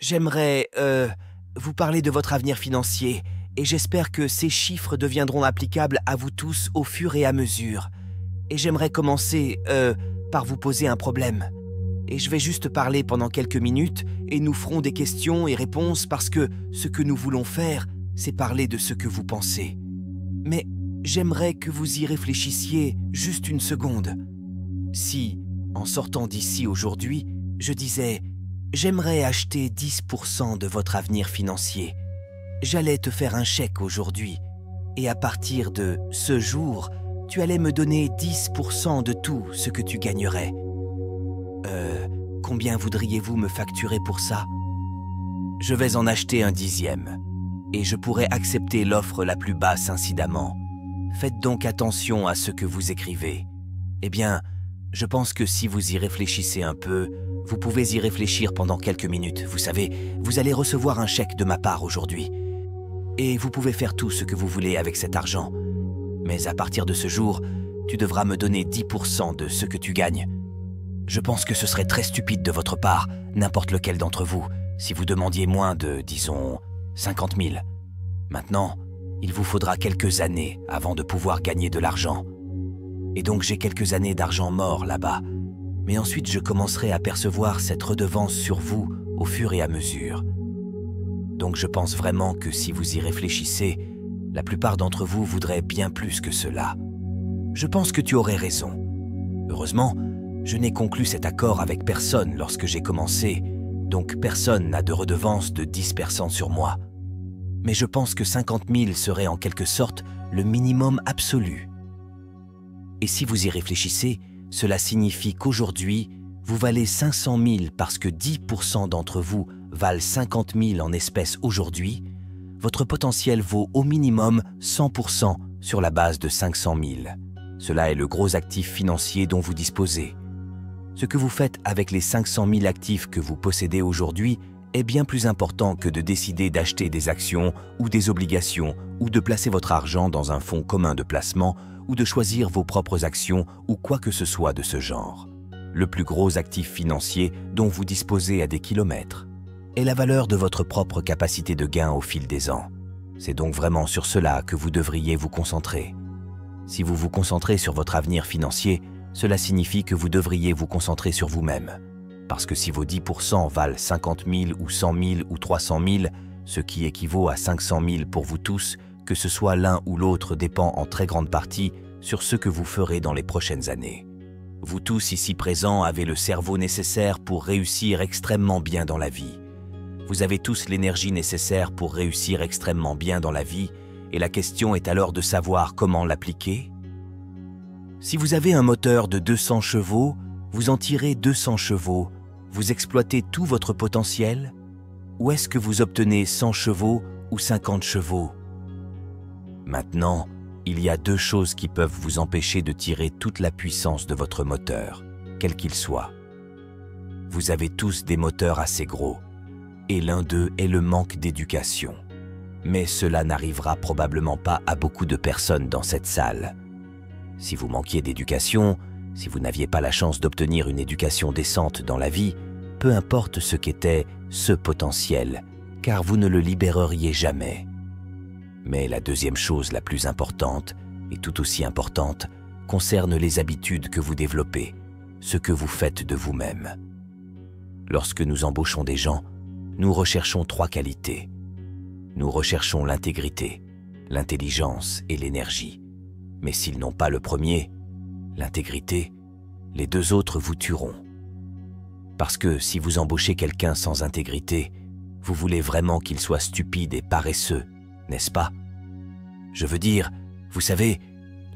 J'aimerais, vous parler de votre avenir financier et j'espère que ces chiffres deviendront applicables à vous tous au fur et à mesure. Et j'aimerais commencer, par vous poser un problème. Et je vais juste parler pendant quelques minutes et nous ferons des questions et réponses parce que ce que nous voulons faire, c'est parler de ce que vous pensez. Mais j'aimerais que vous y réfléchissiez juste une seconde. Si, en sortant d'ici aujourd'hui, je disais « J'aimerais acheter 10% de votre avenir financier. J'allais te faire un chèque aujourd'hui. Et à partir de ce jour, tu allais me donner 10% de tout ce que tu gagnerais. Combien voudriez-vous me facturer pour ça? Je vais en acheter un 10e. Et je pourrais accepter l'offre la plus basse incidemment. Faites donc attention à ce que vous écrivez. Eh bien, je pense que si vous y réfléchissez un peu, vous pouvez y réfléchir pendant quelques minutes. Vous savez, vous allez recevoir un chèque de ma part aujourd'hui. Et vous pouvez faire tout ce que vous voulez avec cet argent. Mais à partir de ce jour, tu devras me donner 10% de ce que tu gagnes. Je pense que ce serait très stupide de votre part, n'importe lequel d'entre vous, si vous demandiez moins de, disons, 50 000. Maintenant, il vous faudra quelques années avant de pouvoir gagner de l'argent. Et donc j'ai quelques années d'argent mort là-bas. Mais ensuite je commencerai à percevoir cette redevance sur vous au fur et à mesure. Donc je pense vraiment que si vous y réfléchissez, la plupart d'entre vous voudraient bien plus que cela. Je pense que tu aurais raison. Heureusement, je n'ai conclu cet accord avec personne lorsque j'ai commencé, donc personne n'a de redevance de 10% sur moi. Mais je pense que 50 000 serait en quelque sorte le minimum absolu. Et si vous y réfléchissez, cela signifie qu'aujourd'hui, vous valez 500 000 parce que 10% d'entre vous valent 50 000 en espèces aujourd'hui, votre potentiel vaut au minimum 100% sur la base de 500 000. Cela est le gros actif financier dont vous disposez. Ce que vous faites avec les 500 000 actifs que vous possédez aujourd'hui est bien plus important que de décider d'acheter des actions ou des obligations ou de placer votre argent dans un fonds commun de placement ou de choisir vos propres actions ou quoi que ce soit de ce genre. Le plus gros actif financier dont vous disposez à des kilomètres est la valeur de votre propre capacité de gain au fil des ans. C'est donc vraiment sur cela que vous devriez vous concentrer. Si vous vous concentrez sur votre avenir financier, cela signifie que vous devriez vous concentrer sur vous-même. Parce que si vos 10% valent 50 000 ou 100 000 ou 300 000, ce qui équivaut à 500 000 pour vous tous, que ce soit l'un ou l'autre dépend en très grande partie sur ce que vous ferez dans les prochaines années. Vous tous ici présents avez le cerveau nécessaire pour réussir extrêmement bien dans la vie. Vous avez tous l'énergie nécessaire pour réussir extrêmement bien dans la vie, et la question est alors de savoir comment l'appliquer. Si vous avez un moteur de 200 chevaux, vous en tirez 200 chevaux, vous exploitez tout votre potentiel, ou est-ce que vous obtenez 100 chevaux ou 50 chevaux? Maintenant, il y a deux choses qui peuvent vous empêcher de tirer toute la puissance de votre moteur, quel qu'il soit. Vous avez tous des moteurs assez gros, et l'un d'eux est le manque d'éducation. Mais cela n'arrivera probablement pas à beaucoup de personnes dans cette salle. Si vous manquiez d'éducation, si vous n'aviez pas la chance d'obtenir une éducation décente dans la vie, peu importe ce qu'était ce potentiel, car vous ne le libéreriez jamais. Mais la deuxième chose la plus importante, et tout aussi importante, concerne les habitudes que vous développez, ce que vous faites de vous-même. Lorsque nous embauchons des gens, nous recherchons 3 qualités. Nous recherchons l'intégrité, l'intelligence et l'énergie. Mais s'ils n'ont pas le premier, l'intégrité, les 2 autres vous tueront. Parce que si vous embauchez quelqu'un sans intégrité, vous voulez vraiment qu'il soit stupide et paresseux, n'est-ce pas? Je veux dire, vous savez,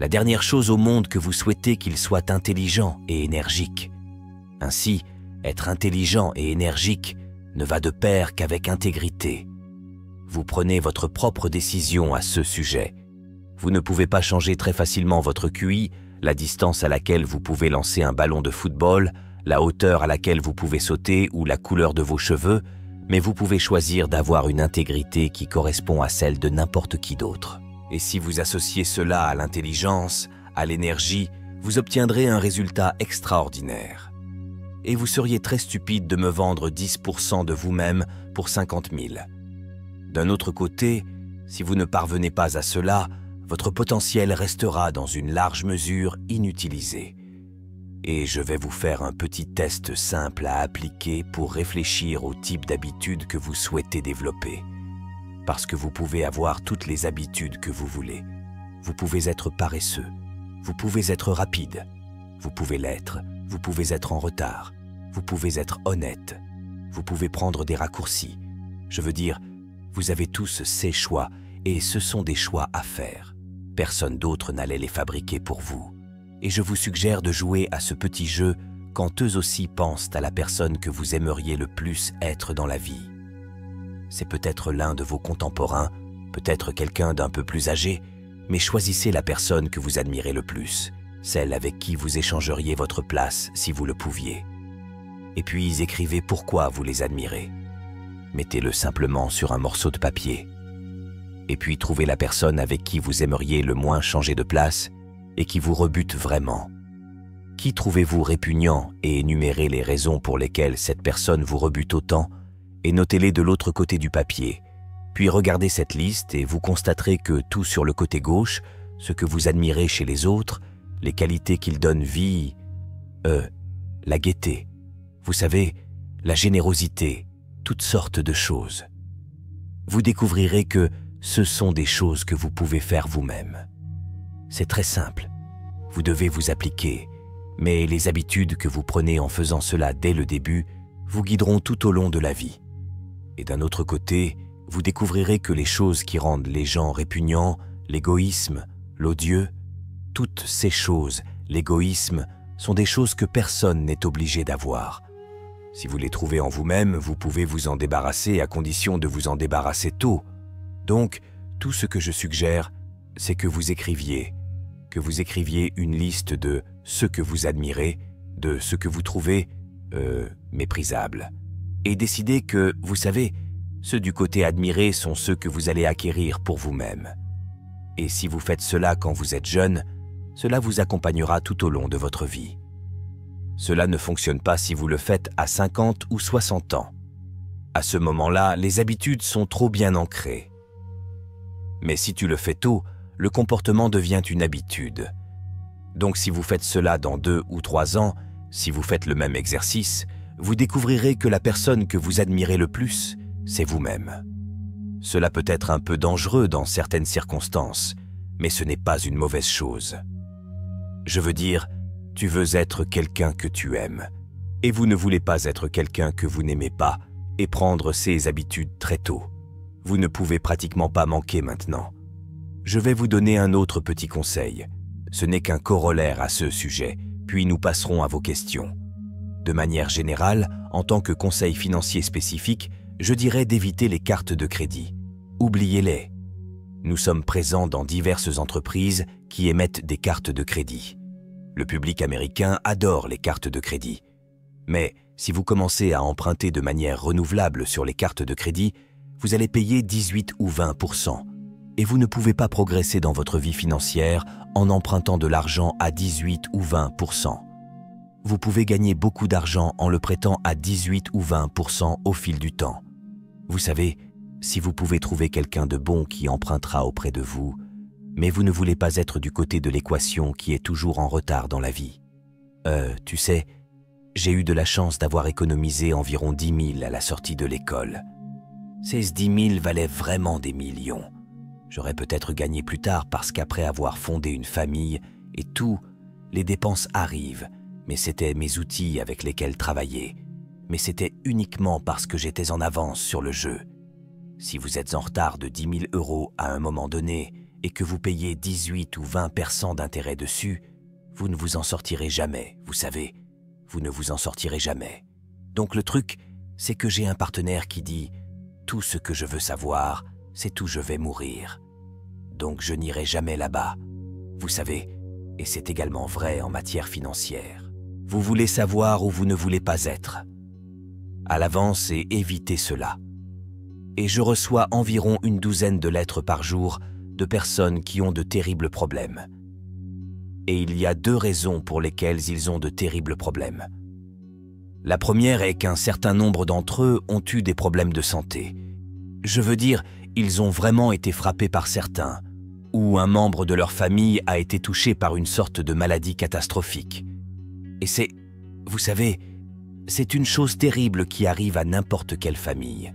la dernière chose au monde que vous souhaitez qu'il soit intelligent et énergique. Ainsi, être intelligent et énergique ne va de pair qu'avec intégrité. Vous prenez votre propre décision à ce sujet. Vous ne pouvez pas changer très facilement votre QI, la distance à laquelle vous pouvez lancer un ballon de football, la hauteur à laquelle vous pouvez sauter ou la couleur de vos cheveux, mais vous pouvez choisir d'avoir une intégrité qui correspond à celle de n'importe qui d'autre. Et si vous associez cela à l'intelligence, à l'énergie, vous obtiendrez un résultat extraordinaire. Et vous seriez très stupide de me vendre 10% de vous-même pour 50 000. D'un autre côté, si vous ne parvenez pas à cela, votre potentiel restera dans une large mesure inutilisé. Et je vais vous faire un petit test simple à appliquer pour réfléchir au type d'habitude que vous souhaitez développer. Parce que vous pouvez avoir toutes les habitudes que vous voulez. Vous pouvez être paresseux, vous pouvez être rapide, vous pouvez l'être, vous pouvez être en retard, vous pouvez être honnête, vous pouvez prendre des raccourcis. Je veux dire, vous avez tous ces choix et ce sont des choix à faire. Personne d'autre n'allait les fabriquer pour vous. Et je vous suggère de jouer à ce petit jeu quand eux aussi pensent à la personne que vous aimeriez le plus être dans la vie. C'est peut-être l'un de vos contemporains, peut-être quelqu'un d'un peu plus âgé, mais choisissez la personne que vous admirez le plus, celle avec qui vous échangeriez votre place si vous le pouviez. Et puis écrivez pourquoi vous les admirez. Mettez-le simplement sur un morceau de papier. Et puis trouvez la personne avec qui vous aimeriez le moins changer de place et qui vous rebute vraiment. Qui trouvez-vous répugnant et énumérez les raisons pour lesquelles cette personne vous rebute autant et notez-les de l'autre côté du papier. Puis regardez cette liste et vous constaterez que tout sur le côté gauche, ce que vous admirez chez les autres, les qualités qu'ils donnent vie, la gaieté, vous savez, la générosité, toutes sortes de choses. Vous découvrirez que ce sont des choses que vous pouvez faire vous-même. C'est très simple. Vous devez vous appliquer, mais les habitudes que vous prenez en faisant cela dès le début vous guideront tout au long de la vie. Et d'un autre côté, vous découvrirez que les choses qui rendent les gens répugnants, l'égoïsme, l'odieux, toutes ces choses, l'égoïsme, sont des choses que personne n'est obligé d'avoir. Si vous les trouvez en vous-même, vous pouvez vous en débarrasser à condition de vous en débarrasser tôt. Donc, tout ce que je suggère, c'est que vous écriviez une liste de ce que vous admirez, de ce que vous trouvez méprisable. Et décidez que, vous savez, ceux du côté admiré sont ceux que vous allez acquérir pour vous-même. Et si vous faites cela quand vous êtes jeune, cela vous accompagnera tout au long de votre vie. Cela ne fonctionne pas si vous le faites à 50 ou 60 ans. À ce moment-là, les habitudes sont trop bien ancrées. Mais si tu le fais tôt, le comportement devient une habitude. Donc si vous faites cela dans 2 ou 3 ans, si vous faites le même exercice, vous découvrirez que la personne que vous admirez le plus, c'est vous-même. Cela peut être un peu dangereux dans certaines circonstances, mais ce n'est pas une mauvaise chose. Je veux dire, tu veux être quelqu'un que tu aimes, et vous ne voulez pas être quelqu'un que vous n'aimez pas et prendre ces habitudes très tôt. Vous ne pouvez pratiquement pas manquer maintenant. Je vais vous donner un autre petit conseil. Ce n'est qu'un corollaire à ce sujet, puis nous passerons à vos questions. De manière générale, en tant que conseil financier spécifique, je dirais d'éviter les cartes de crédit. Oubliez-les. Nous sommes présents dans diverses entreprises qui émettent des cartes de crédit. Le public américain adore les cartes de crédit. Mais si vous commencez à emprunter de manière renouvelable sur les cartes de crédit, vous allez payer 18 ou 20%. Et vous ne pouvez pas progresser dans votre vie financière en empruntant de l'argent à 18 ou 20%. Vous pouvez gagner beaucoup d'argent en le prêtant à 18 ou 20% au fil du temps. Vous savez, si vous pouvez trouver quelqu'un de bon qui empruntera auprès de vous, mais vous ne voulez pas être du côté de l'équation qui est toujours en retard dans la vie. Tu sais, j'ai eu de la chance d'avoir économisé environ 10 000 à la sortie de l'école. Ces 10 000 valaient vraiment des millions. J'aurais peut-être gagné plus tard parce qu'après avoir fondé une famille et tout, les dépenses arrivent, mais c'était mes outils avec lesquels travailler. Mais c'était uniquement parce que j'étais en avance sur le jeu. Si vous êtes en retard de 10 000 € à un moment donné et que vous payez 18 ou 20% d'intérêt dessus, vous ne vous en sortirez jamais, vous savez. Vous ne vous en sortirez jamais. Donc le truc, c'est que j'ai un partenaire qui dit « Tout ce que je veux savoir, c'est où je vais mourir. Donc je n'irai jamais là-bas. » Vous savez, et c'est également vrai en matière financière. Vous voulez savoir où vous ne voulez pas être. À l'avance et évitez cela. Et je reçois environ une douzaine de lettres par jour de personnes qui ont de terribles problèmes. Et il y a 2 raisons pour lesquelles ils ont de terribles problèmes. La première est qu'un certain nombre d'entre eux ont eu des problèmes de santé. Je veux dire, ils ont vraiment été frappés par certains, ou un membre de leur famille a été touché par une sorte de maladie catastrophique. Et c'est, vous savez, c'est une chose terrible qui arrive à n'importe quelle famille.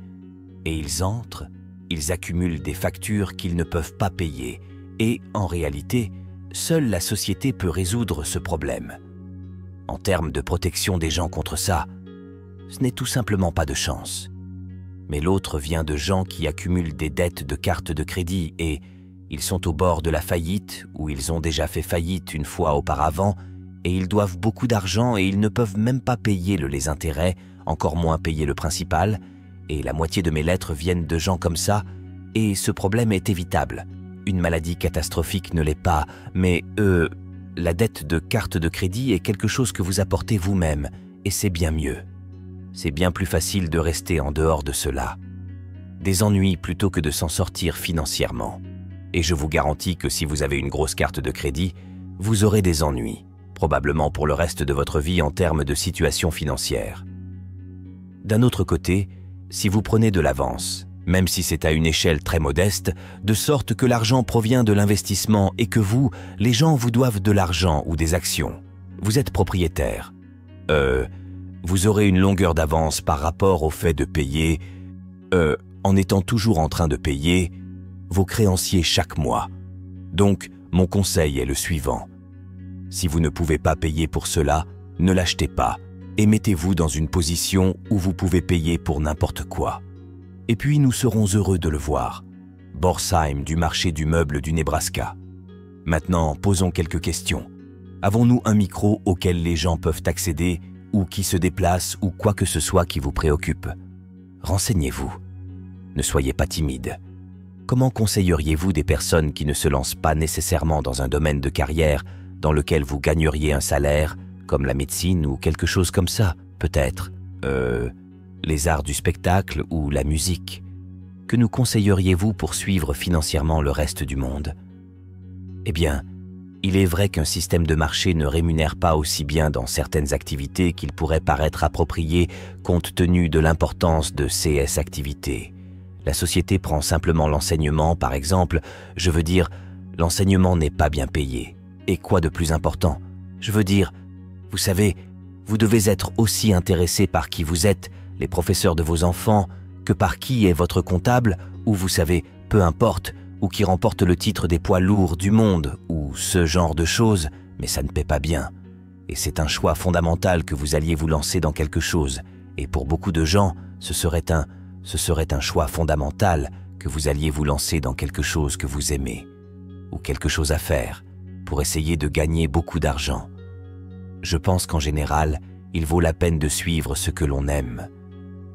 Et ils entrent, ils accumulent des factures qu'ils ne peuvent pas payer, et en réalité, seule la société peut résoudre ce problème. En termes de protection des gens contre ça, ce n'est tout simplement pas de chance. Mais l'autre vient de gens qui accumulent des dettes de cartes de crédit et ils sont au bord de la faillite ou ils ont déjà fait faillite une fois auparavant et ils doivent beaucoup d'argent et ils ne peuvent même pas payer les intérêts, encore moins payer le principal, et la moitié de mes lettres viennent de gens comme ça, et ce problème est évitable. Une maladie catastrophique ne l'est pas, mais la dette de carte de crédit est quelque chose que vous apportez vous-même, et c'est bien mieux. C'est bien plus facile de rester en dehors de cela. Des ennuis plutôt que de s'en sortir financièrement. Et je vous garantis que si vous avez une grosse carte de crédit, vous aurez des ennuis, probablement pour le reste de votre vie en termes de situation financière. D'un autre côté, si vous prenez de l'avance, même si c'est à une échelle très modeste, de sorte que l'argent provient de l'investissement et que vous, les gens vous doivent de l'argent ou des actions, vous êtes propriétaire. Vous aurez une longueur d'avance par rapport au fait de payer, en étant toujours en train de payer, vos créanciers chaque mois. Donc, mon conseil est le suivant. Si vous ne pouvez pas payer pour cela, ne l'achetez pas et mettez-vous dans une position où vous pouvez payer pour n'importe quoi. Et puis nous serons heureux de le voir. Borsheim du marché du meuble du Nebraska. Maintenant, posons quelques questions. Avons-nous un micro auquel les gens peuvent accéder ou qui se déplacent ou quoi que ce soit qui vous préoccupe? Renseignez-vous. Ne soyez pas timide. Comment conseilleriez-vous des personnes qui ne se lancent pas nécessairement dans un domaine de carrière dans lequel vous gagneriez un salaire, comme la médecine ou quelque chose comme ça, peut-être, les arts du spectacle ou la musique? Que nous conseilleriez-vous pour suivre financièrement le reste du monde? Eh bien, il est vrai qu'un système de marché ne rémunère pas aussi bien dans certaines activités qu'il pourrait paraître approprié compte tenu de l'importance de ces activités. La société prend simplement l'enseignement, par exemple, je veux dire, l'enseignement n'est pas bien payé. Et quoi de plus important? Je veux dire, vous savez, vous devez être aussi intéressé par qui vous êtes, les professeurs de vos enfants, que par qui est votre comptable, ou vous savez, peu importe, ou qui remporte le titre des poids lourds du monde, ou ce genre de choses, mais ça ne paie pas bien. Et c'est un choix fondamental que vous alliez vous lancer dans quelque chose, et pour beaucoup de gens, ce serait un choix fondamental que vous alliez vous lancer dans quelque chose que vous aimez, ou quelque chose à faire, pour essayer de gagner beaucoup d'argent. Je pense qu'en général, il vaut la peine de suivre ce que l'on aime.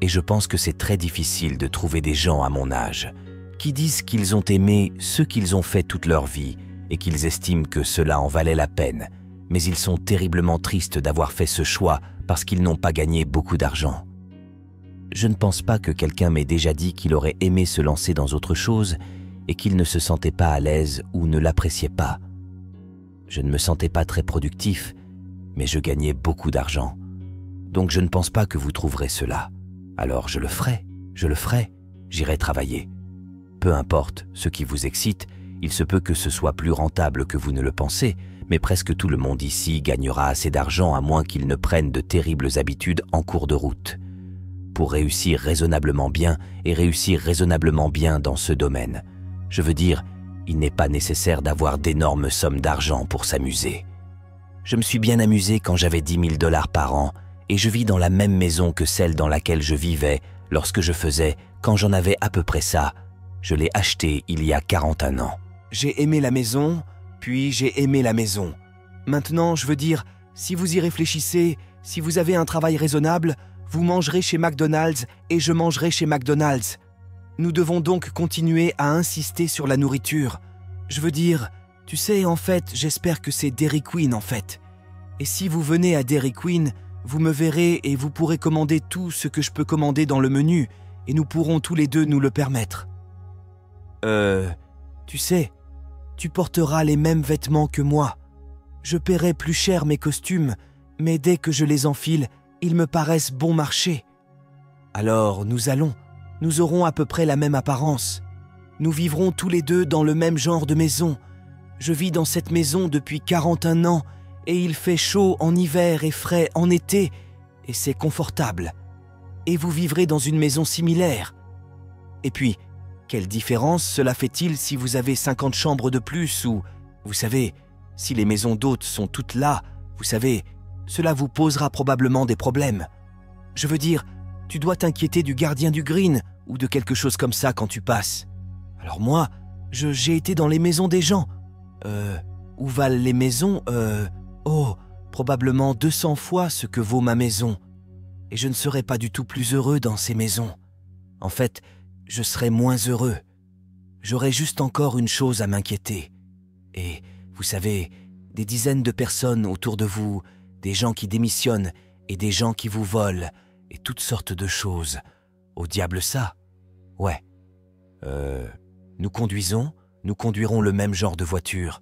Et je pense que c'est très difficile de trouver des gens à mon âge qui disent qu'ils ont aimé ce qu'ils ont fait toute leur vie et qu'ils estiment que cela en valait la peine, mais ils sont terriblement tristes d'avoir fait ce choix parce qu'ils n'ont pas gagné beaucoup d'argent. Je ne pense pas que quelqu'un m'ait déjà dit qu'il aurait aimé se lancer dans autre chose et qu'il ne se sentait pas à l'aise ou ne l'appréciait pas. Je ne me sentais pas très productif, mais je gagnais beaucoup d'argent. Donc je ne pense pas que vous trouverez cela. Alors je le ferai, j'irai travailler. Peu importe ce qui vous excite, il se peut que ce soit plus rentable que vous ne le pensez, mais presque tout le monde ici gagnera assez d'argent à moins qu'il ne prenne de terribles habitudes en cours de route. Pour réussir raisonnablement bien et réussir raisonnablement bien dans ce domaine, je veux dire, il n'est pas nécessaire d'avoir d'énormes sommes d'argent pour s'amuser. Je me suis bien amusé quand j'avais 10 000 $ par an et je vis dans la même maison que celle dans laquelle je vivais lorsque je faisais, quand j'en avais à peu près ça. Je l'ai achetée il y a 41 ans. J'ai aimé la maison, puis j'ai aimé la maison. Maintenant, je veux dire, si vous y réfléchissez, si vous avez un travail raisonnable, vous mangerez chez McDonald's et je mangerai chez McDonald's. Nous devons donc continuer à insister sur la nourriture. Je veux dire, tu sais, en fait, j'espère que c'est Dairy Queen, en fait. Et si vous venez à Dairy Queen, vous me verrez et vous pourrez commander tout ce que je peux commander dans le menu, et nous pourrons tous les deux nous le permettre. Tu sais, tu porteras les mêmes vêtements que moi. Je paierai plus cher mes costumes, mais dès que je les enfile, Ils me paraissent bon marché. Alors nous aurons à peu près la même apparence. Nous vivrons tous les deux dans le même genre de maison. Je vis dans cette maison depuis 41 ans et il fait chaud en hiver et frais en été et c'est confortable. Et vous vivrez dans une maison similaire. Et puis, quelle différence cela fait-il si vous avez 50 chambres de plus ou, vous savez, si les maisons d'hôtes sont toutes là, vous savez, cela vous posera probablement des problèmes. Je veux dire, tu dois t'inquiéter du gardien du green ou de quelque chose comme ça quand tu passes. Alors moi, j'ai été dans les maisons des gens. Où valent les maisons? Probablement 200 fois ce que vaut ma maison. Et je ne serais pas du tout plus heureux dans ces maisons. En fait, je serais moins heureux. J'aurais juste encore une chose à m'inquiéter. Et, vous savez, des dizaines de personnes autour de vous, des gens qui démissionnent et des gens qui vous volent, et toutes sortes de choses. Au diable ça? Ouais. Nous conduirons le même genre de voiture.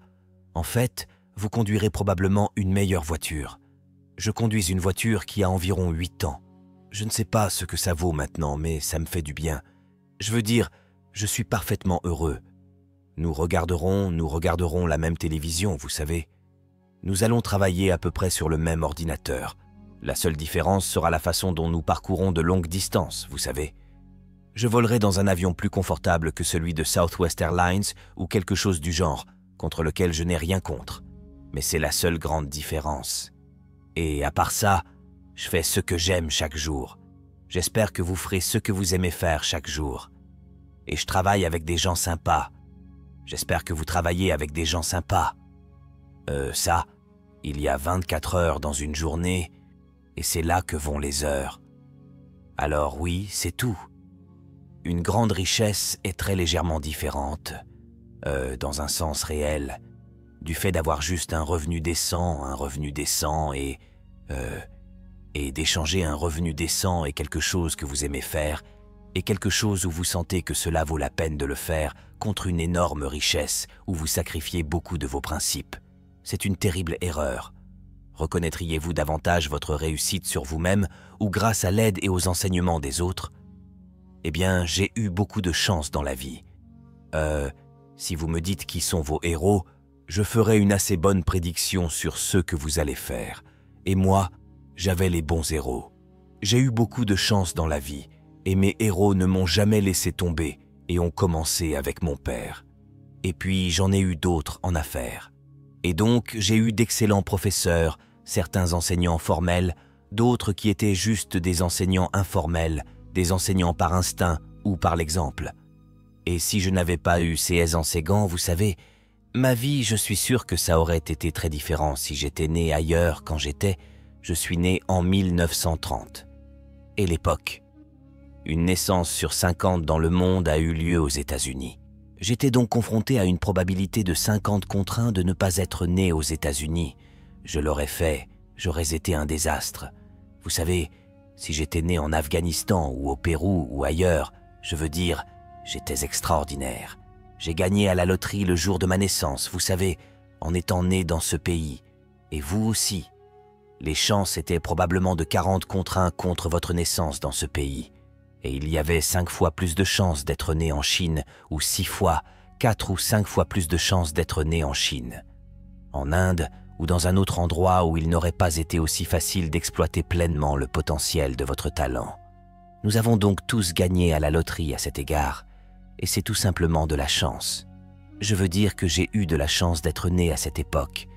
En fait, vous conduirez probablement une meilleure voiture. Je conduis une voiture qui a environ 8 ans. Je ne sais pas ce que ça vaut maintenant, mais ça me fait du bien. Je veux dire, je suis parfaitement heureux. Nous regarderons la même télévision, vous savez. Nous allons travailler à peu près sur le même ordinateur. La seule différence sera la façon dont nous parcourons de longues distances, vous savez. Je volerai dans un avion plus confortable que celui de Southwest Airlines ou quelque chose du genre, contre lequel je n'ai rien contre. Mais c'est la seule grande différence. Et à part ça, je fais ce que j'aime chaque jour. J'espère que vous ferez ce que vous aimez faire chaque jour. Et je travaille avec des gens sympas. J'espère que vous travaillez avec des gens sympas. Il y a 24 heures dans une journée, et c'est là que vont les heures. Alors oui, c'est tout. Une grande richesse est très légèrement différente, dans un sens réel, du fait d'avoir juste un revenu décent et d'échanger un revenu décent et quelque chose que vous aimez faire, et quelque chose où vous sentez que cela vaut la peine de le faire contre une énorme richesse où vous sacrifiez beaucoup de vos principes. C'est une terrible erreur. Reconnaîtriez-vous davantage votre réussite sur vous-même ou grâce à l'aide et aux enseignements des autres? Eh bien, j'ai eu beaucoup de chance dans la vie. Si vous me dites qui sont vos héros, je ferai une assez bonne prédiction sur ce que vous allez faire. Et moi, j'avais les bons héros. J'ai eu beaucoup de chance dans la vie, et mes héros ne m'ont jamais laissé tomber et ont commencé avec mon père. Et puis, j'en ai eu d'autres en affaires. Et donc, j'ai eu d'excellents professeurs, certains enseignants formels, d'autres qui étaient juste des enseignants informels, des enseignants par instinct ou par l'exemple. Et si je n'avais pas eu ces enseignants, vous savez, ma vie, je suis sûr que ça aurait été très différent si j'étais né ailleurs quand je suis né en 1930. Et l'époque. Une naissance sur 50 dans le monde a eu lieu aux États-Unis. J'étais donc confronté à une probabilité de 50 contre 1 de ne pas être né aux États-Unis. Je l'aurais fait, j'aurais été un désastre. Vous savez, si j'étais né en Afghanistan ou au Pérou ou ailleurs, je veux dire, j'étais extraordinaire. J'ai gagné à la loterie le jour de ma naissance, vous savez, en étant né dans ce pays. Et vous aussi. Les chances étaient probablement de 40 contre 1 contre votre naissance dans ce pays. Et il y avait 5 fois plus de chances d'être né en Chine, ou 6 fois, 4 ou 5 fois plus de chances d'être né en Chine. En Inde, ou dans un autre endroit où il n'aurait pas été aussi facile d'exploiter pleinement le potentiel de votre talent. Nous avons donc tous gagné à la loterie à cet égard, et c'est tout simplement de la chance. Je veux dire que j'ai eu de la chance d'être né à cette époque.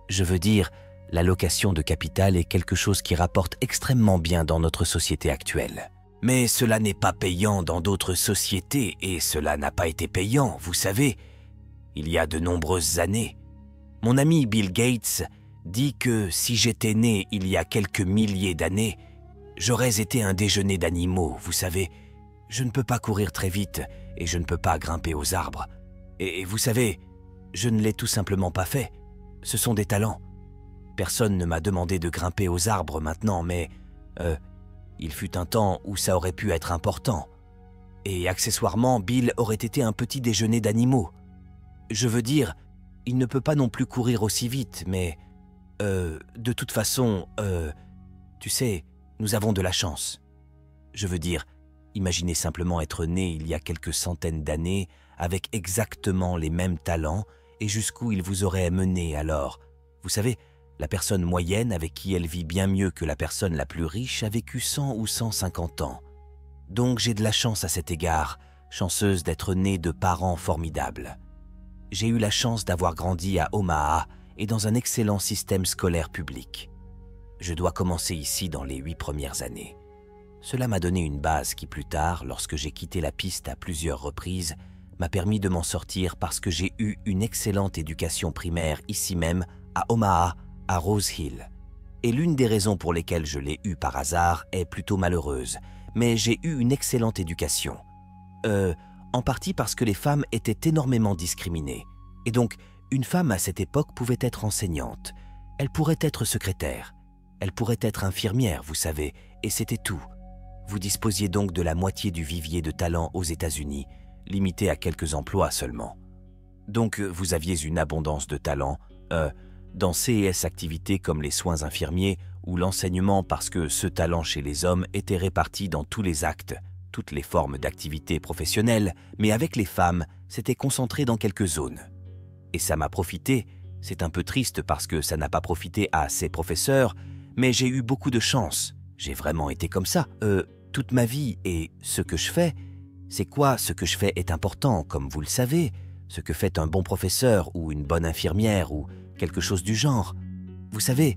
Je veux dire, l'allocation de capital est quelque chose qui rapporte extrêmement bien dans notre société actuelle. Mais cela n'est pas payant dans d'autres sociétés et cela n'a pas été payant, vous savez, il y a de nombreuses années. Mon ami Bill Gates dit que si j'étais né il y a quelques milliers d'années, j'aurais été un déjeuner d'animaux, vous savez. Je ne peux pas courir très vite et je ne peux pas grimper aux arbres. Et vous savez, je ne l'ai tout simplement pas fait. Ce sont des talents. Personne ne m'a demandé de grimper aux arbres maintenant, mais il fut un temps où ça aurait pu être important. Et accessoirement, Bill aurait été un petit déjeuner d'animaux. Je veux dire, il ne peut pas non plus courir aussi vite, mais de toute façon, tu sais, Nous avons de la chance. Je veux dire, imaginez simplement être né il y a quelques centaines d'années avec exactement les mêmes talents et jusqu'où il vous aurait mené alors. Vous savez, la personne moyenne avec qui elle vit bien mieux que la personne la plus riche a vécu 100 ou 150 ans. Donc j'ai de la chance à cet égard, chanceuse d'être née de parents formidables. J'ai eu la chance d'avoir grandi à Omaha et dans un excellent système scolaire public. Je dois commencer ici dans les 8 premières années. Cela m'a donné une base qui plus tard, lorsque j'ai quitté la piste à plusieurs reprises, m'a permis de m'en sortir parce que j'ai eu une excellente éducation primaire ici même, à Omaha, à Rose Hill. Et l'une des raisons pour lesquelles je l'ai eue par hasard est plutôt malheureuse, mais j'ai eu une excellente éducation. En partie parce que les femmes étaient énormément discriminées. Et donc, une femme à cette époque pouvait être enseignante. Elle pourrait être secrétaire. Elle pourrait être infirmière, vous savez, et c'était tout. Vous disposiez donc de la moitié du vivier de talents aux États-Unis, limité à quelques emplois seulement. Donc, vous aviez une abondance de talents, dans C&S activités comme les soins infirmiers ou l'enseignement parce que ce talent chez les hommes était réparti dans tous les actes, toutes les formes d'activités professionnelles, mais avec les femmes, c'était concentré dans quelques zones. Et ça m'a profité, c'est un peu triste parce que ça n'a pas profité à ces professeurs, mais j'ai eu beaucoup de chance. J'ai vraiment été comme ça, toute ma vie, et ce que je fais, c'est quoi ce que je fais est important, comme vous le savez, ce que fait un bon professeur ou une bonne infirmière ou quelque chose du genre. Vous savez,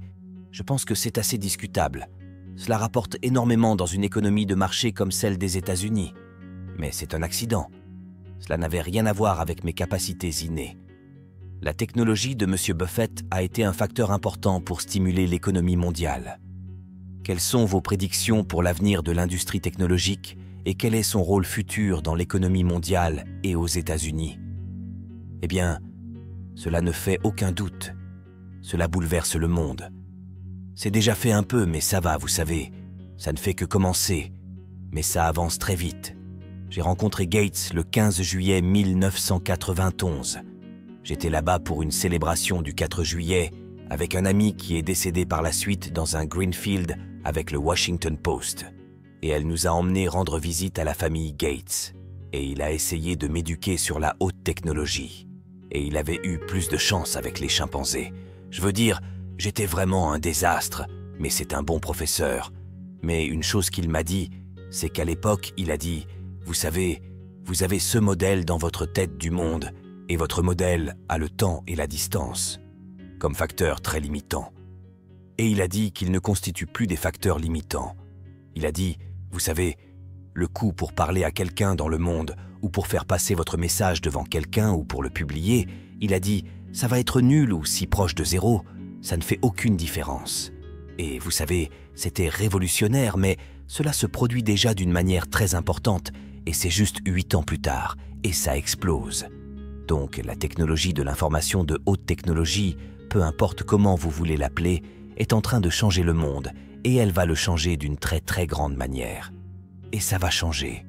je pense que c'est assez discutable. Cela rapporte énormément dans une économie de marché comme celle des États-Unis. Mais c'est un accident. Cela n'avait rien à voir avec mes capacités innées. La technologie de M. Buffett a été un facteur important pour stimuler l'économie mondiale. Quelles sont vos prédictions pour l'avenir de l'industrie technologique et quel est son rôle futur dans l'économie mondiale et aux États-Unis? Eh bien, cela ne fait aucun doute. Cela bouleverse le monde. C'est déjà fait un peu, mais ça va, vous savez. Ça ne fait que commencer, mais ça avance très vite. J'ai rencontré Gates le 15 juillet 1991. J'étais là-bas pour une célébration du 4 juillet avec un ami qui est décédé par la suite dans un Greenfield avec le Washington Post. Et elle nous a emmenés rendre visite à la famille Gates. Et il a essayé de m'éduquer sur la haute technologie. Et il avait eu plus de chance avec les chimpanzés. Je veux dire, j'étais vraiment un désastre, mais c'est un bon professeur. Mais une chose qu'il m'a dit, c'est qu'à l'époque, il a dit « Vous savez, vous avez ce modèle dans votre tête du monde, et votre modèle a le temps et la distance, comme facteurs très limitants. » Et il a dit qu'il ne constitue plus des facteurs limitants. Il a dit « Vous savez, le coût pour parler à quelqu'un dans le monde, ou pour faire passer votre message devant quelqu'un ou pour le publier, il a dit « Ça va être nul ou si proche de zéro, ça ne fait aucune différence. » Et vous savez, c'était révolutionnaire, mais cela se produit déjà d'une manière très importante, et c'est juste 8 ans plus tard, et ça explose. Donc la technologie de l'information de haute technologie, peu importe comment vous voulez l'appeler, est en train de changer le monde, et elle va le changer d'une très très grande manière. Et ça va changer.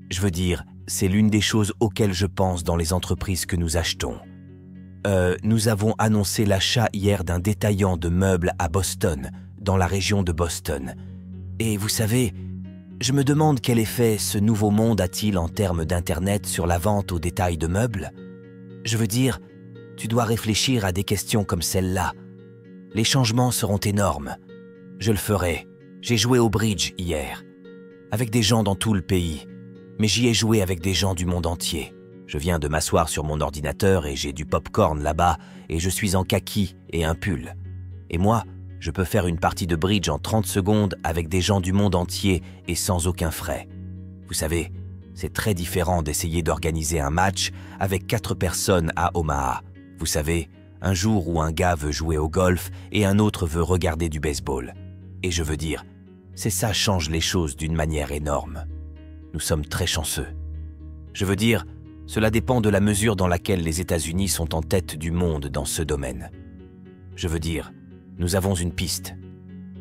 Je veux dire, c'est l'une des choses auxquelles je pense dans les entreprises que nous achetons. Nous avons annoncé l'achat hier d'un détaillant de meubles à Boston, dans la région de Boston. Et vous savez, je me demande quel effet ce nouveau monde a-t-il en termes d'Internet sur la vente au détail de meubles. Je veux dire, tu dois réfléchir à des questions comme celle-là. Les changements seront énormes. Je le ferai. J'ai joué au bridge hier, avec des gens dans tout le pays, mais j'y ai joué avec des gens du monde entier. Je viens de m'asseoir sur mon ordinateur et j'ai du popcorn là-bas et je suis en kaki et un pull. Et moi, je peux faire une partie de bridge en 30 secondes avec des gens du monde entier et sans aucun frais. Vous savez, c'est très différent d'essayer d'organiser un match avec 4 personnes à Omaha. Vous savez, un jour où un gars veut jouer au golf et un autre veut regarder du baseball. Et je veux dire, c'est ça change les choses d'une manière énorme. Nous sommes très chanceux. Je veux dire, cela dépend de la mesure dans laquelle les États-Unis sont en tête du monde dans ce domaine. Je veux dire, nous avons une piste.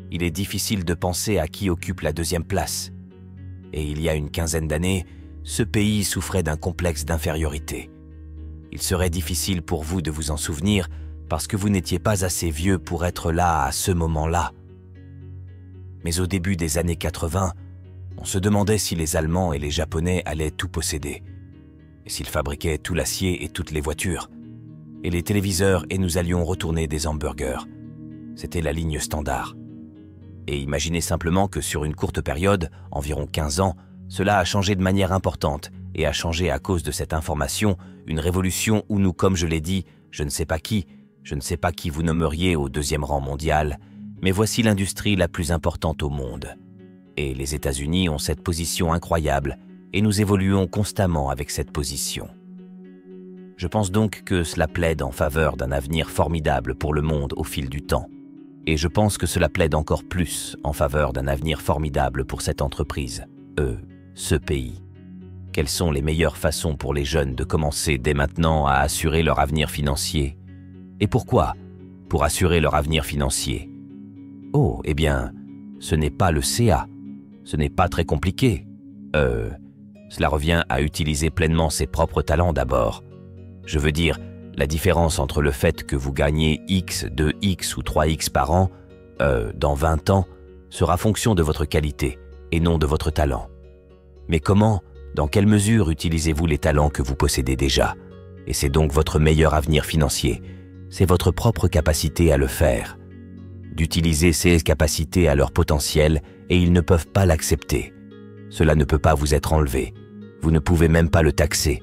Il est difficile de penser à qui occupe la 2e place. Et il y a une quinzaine d'années, ce pays souffrait d'un complexe d'infériorité. Il serait difficile pour vous de vous en souvenir parce que vous n'étiez pas assez vieux pour être là à ce moment-là. Mais au début des années 80, on se demandait si les Allemands et les Japonais allaient tout posséder, et s'ils fabriquaient tout l'acier et toutes les voitures, et les téléviseurs, et nous allions retourner des hamburgers. C'était la ligne standard. Et imaginez simplement que sur une courte période, environ 15 ans, cela a changé de manière importante, et a changé à cause de cette information, une révolution où nous, comme je l'ai dit, je ne sais pas qui vous nommeriez au 2e rang mondial, mais voici l'industrie la plus importante au monde. Et les États-Unis ont cette position incroyable, et nous évoluons constamment avec cette position. Je pense donc que cela plaide en faveur d'un avenir formidable pour le monde au fil du temps. Et je pense que cela plaide encore plus en faveur d'un avenir formidable pour cette entreprise, ce pays. Quelles sont les meilleures façons pour les jeunes de commencer dès maintenant à assurer leur avenir financier? Et pourquoi? Pour assurer leur avenir financier. Oh, eh bien, ce n'est pas le CA. Ce n'est pas très compliqué. Cela revient à utiliser pleinement ses propres talents d'abord. Je veux dire, la différence entre le fait que vous gagnez X, 2X ou 3X par an, dans 20 ans, sera fonction de votre qualité et non de votre talent. Mais comment, dans quelle mesure utilisez-vous les talents que vous possédez déjà? Et c'est donc votre meilleur avenir financier. C'est votre propre capacité à le faire. D'utiliser ces capacités à leur potentiel et ils ne peuvent pas l'accepter. Cela ne peut pas vous être enlevé. Vous ne pouvez même pas le taxer.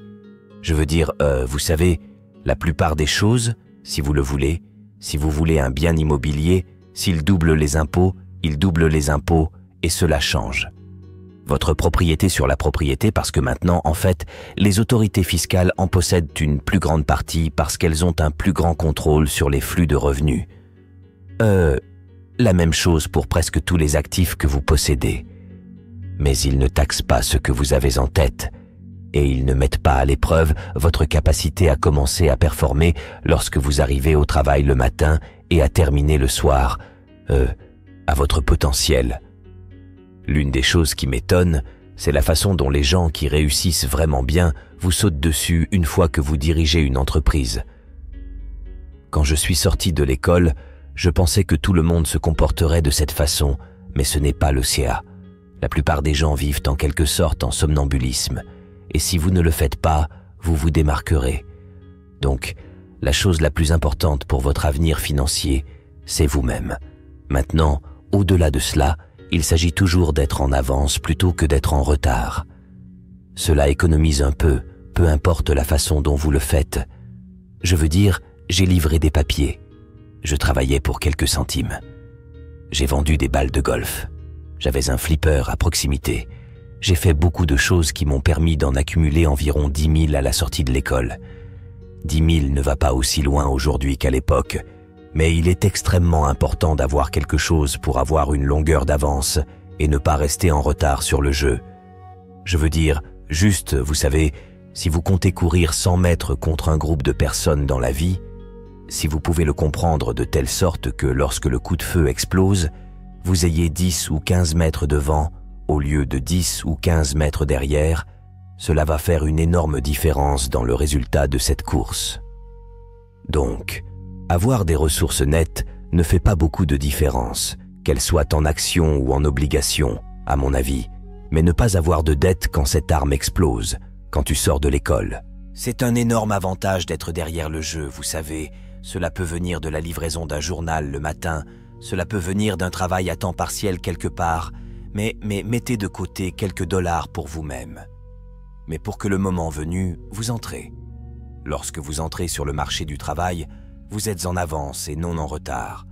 Je veux dire, vous savez, la plupart des choses, si vous le voulez, si vous voulez un bien immobilier, s'il double les impôts, il double les impôts et cela change. Votre propriété sur la propriété parce que maintenant, en fait, les autorités fiscales en possèdent une plus grande partie parce qu'elles ont un plus grand contrôle sur les flux de revenus. La même chose pour presque tous les actifs que vous possédez. Mais ils ne taxent pas ce que vous avez en tête et ils ne mettent pas à l'épreuve votre capacité à commencer à performer lorsque vous arrivez au travail le matin et à terminer le soir, à votre potentiel. L'une des choses qui m'étonne, c'est la façon dont les gens qui réussissent vraiment bien vous sautent dessus une fois que vous dirigez une entreprise. Quand je suis sorti de l'école, je pensais que tout le monde se comporterait de cette façon, mais ce n'est pas le CA. La plupart des gens vivent en quelque sorte en somnambulisme, et si vous ne le faites pas, vous vous démarquerez. Donc, la chose la plus importante pour votre avenir financier, c'est vous-même. Maintenant, au-delà de cela, il s'agit toujours d'être en avance plutôt que d'être en retard. Cela économise un peu importe la façon dont vous le faites. Je veux dire, j'ai livré des papiers. Je travaillais pour quelques centimes. J'ai vendu des balles de golf. J'avais un flipper à proximité. J'ai fait beaucoup de choses qui m'ont permis d'en accumuler environ 10 000 à la sortie de l'école. 10 000 ne va pas aussi loin aujourd'hui qu'à l'époque, mais il est extrêmement important d'avoir quelque chose pour avoir une longueur d'avance et ne pas rester en retard sur le jeu. Je veux dire, juste, vous savez, si vous comptez courir 100 mètres contre un groupe de personnes dans la vie, si vous pouvez le comprendre de telle sorte que lorsque le coup de feu explose, vous ayez 10 ou 15 mètres devant au lieu de 10 ou 15 mètres derrière, cela va faire une énorme différence dans le résultat de cette course. Donc, avoir des ressources nettes ne fait pas beaucoup de différence, qu'elles soient en action ou en obligation, à mon avis, mais ne pas avoir de dette quand cette arme explose, quand tu sors de l'école. C'est un énorme avantage d'être derrière le jeu, vous savez. Cela peut venir de la livraison d'un journal le matin, cela peut venir d'un travail à temps partiel quelque part, mais mettez de côté quelques dollars pour vous-même. Mais pour que le moment venu, vous entrez. Lorsque vous entrez sur le marché du travail, vous êtes en avance et non en retard.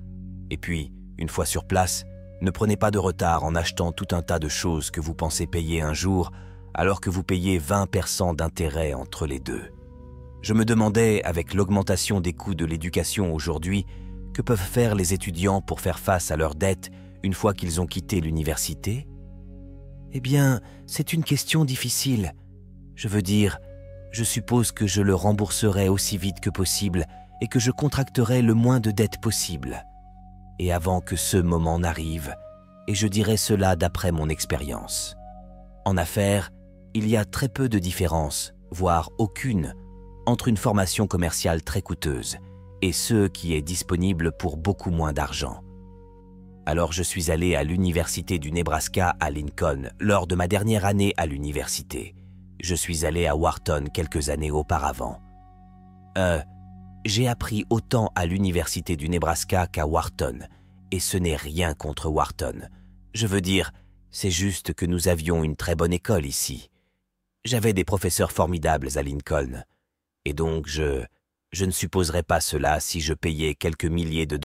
Et puis, une fois sur place, ne prenez pas de retard en achetant tout un tas de choses que vous pensez payer un jour, alors que vous payez 20% d'intérêt entre les deux. Je me demandais, avec l'augmentation des coûts de l'éducation aujourd'hui, que peuvent faire les étudiants pour faire face à leurs dettes une fois qu'ils ont quitté l'université? Eh bien, c'est une question difficile. Je veux dire, je suppose que je le rembourserai aussi vite que possible et que je contracterai le moins de dettes possible. Et avant que ce moment n'arrive, et je dirai cela d'après mon expérience. En affaires, il y a très peu de différence, voire aucune, entre une formation commerciale très coûteuse et ce qui est disponible pour beaucoup moins d'argent. Alors je suis allé à l'université du Nebraska à Lincoln lors de ma dernière année à l'université. Je suis allé à Wharton quelques années auparavant. J'ai appris autant à l'université du Nebraska qu'à Wharton, et ce n'est rien contre Wharton. Je veux dire, c'est juste que nous avions une très bonne école ici. J'avais des professeurs formidables à Lincoln, et donc je ne supposerais pas cela si je payais quelques milliers de